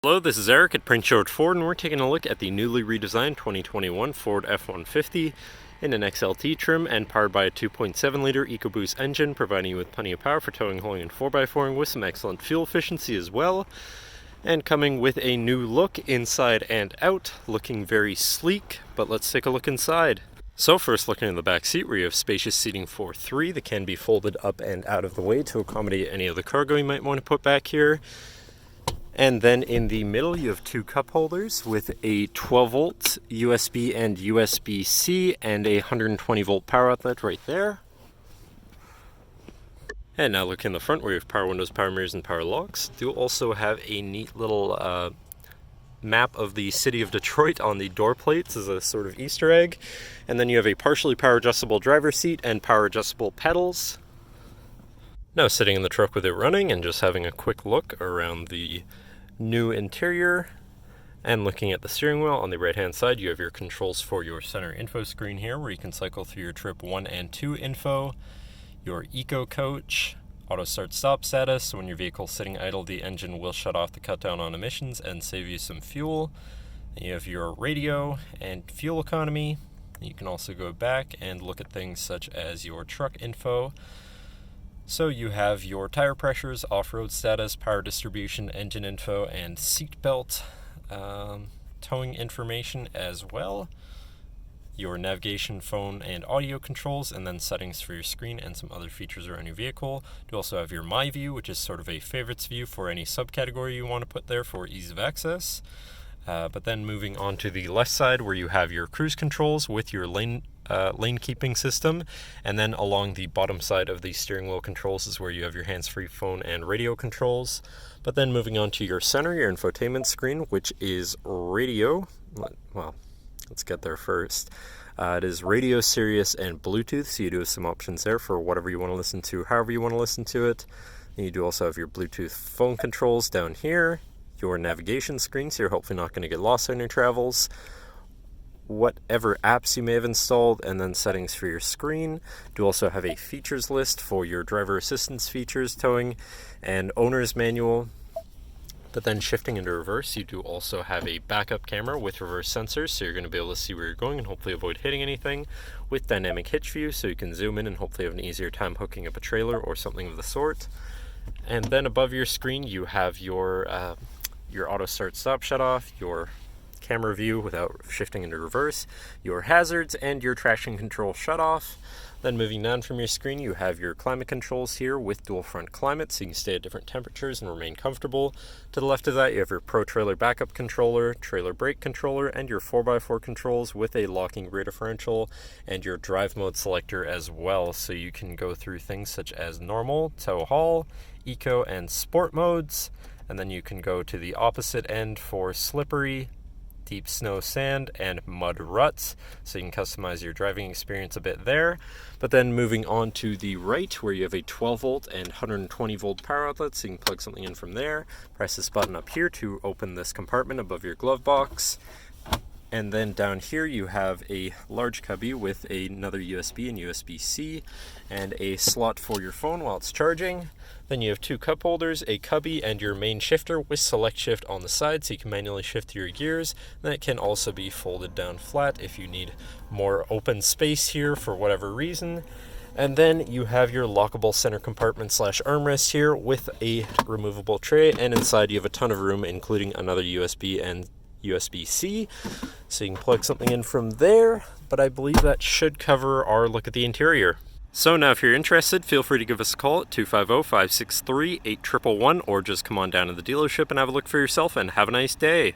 Hello, this is Eric at Print Show at Ford, and we're taking a look at the newly redesigned 2021 Ford F-150 in an XLT trim and powered by a 2.7-liter EcoBoost engine, providing you with plenty of power for towing, hauling, and 4x4ing with some excellent fuel efficiency as well. And coming with a new look inside and out, looking very sleek, but let's take a look inside. So first, looking in the back seat, where you have spacious seating for three that can be folded up and out of the way to accommodate any of the cargo you might want to put back here. And then in the middle, you have two cup holders with a 12-volt USB and USB-C and a 120-volt power outlet right there. And now look in the front, where you have power windows, power mirrors, and power locks. You also have a neat little map of the city of Detroit on the door plates as a sort of Easter egg. And then you have a partially power adjustable driver's seat and power adjustable pedals. Now sitting in the truck with it running and just having a quick look around the new interior and looking at the steering wheel. On the right hand side, you have your controls for your center info screen here, where you can cycle through your trip 1 and 2 info, your eco coach, auto start stop status, so when your vehicle is sitting idle, the engine will shut off to cut down on emissions and save you some fuel. You have your radio and fuel economy. You can also go back and look at things such as your truck info. So you have your tire pressures, off-road status, power distribution, engine info, and seat belt towing information as well. Your navigation, phone, and audio controls, and then settings for your screen and some other features around your vehicle. You also have your My View, which is sort of a favorites view for any subcategory you want to put there for ease of access. But then moving on to the left side, where you have your cruise controls with your lane keeping system, and then along the bottom side of the steering wheel controls is where you have your hands-free phone and radio controls. But then moving on to your center, your infotainment screen, which is radio. Well, let's get there first. It is radio, Sirius, and Bluetooth, so you do have some options there for whatever you want to listen to, however you want to listen to it. And you do also have your Bluetooth phone controls down here, your navigation screen, so you're hopefully not going to get lost on your travels, whatever apps you may have installed, and then settings for your screen. You also have a features list for your driver assistance features, towing, and owner's manual. But then shifting into reverse, you do also have a backup camera with reverse sensors, so you're going to be able to see where you're going and hopefully avoid hitting anything, with dynamic hitch view, so you can zoom in and hopefully have an easier time hooking up a trailer or something of the sort. And then above your screen, you have your auto start stop shut off, your camera view without shifting into reverse, your hazards, and your traction control shut off. Then moving down from your screen, you have your climate controls here with dual front climate, so you can stay at different temperatures and remain comfortable. To the left of that, you have your Pro Trailer backup controller, trailer brake controller, and your 4x4 controls with a locking rear differential, and your drive mode selector as well, so you can go through things such as normal, tow haul, eco, and sport modes. And then you can go to the opposite end for slippery, deep snow, sand, and mud ruts, so you can customize your driving experience a bit there. But then moving on to the right, where you have a 12-volt and 120-volt power outlet, so you can plug something in from there. Press this button up here to open this compartment above your glove box. And then down here you have a large cubby with another USB and USB-C and a slot for your phone while it's charging. Then you have two cup holders, a cubby, and your main shifter with select shift on the side, so you can manually shift your gears. And that can also be folded down flat if you need more open space here for whatever reason. And then you have your lockable center compartment / armrest here with a removable tray, and inside you have a ton of room, including another USB and USB-C, so you can plug something in from there. But I believe that should cover our look at the interior. So now if you're interested, feel free to give us a call at 250-563-8111, or just come on down to the dealership and have a look for yourself, and have a nice day.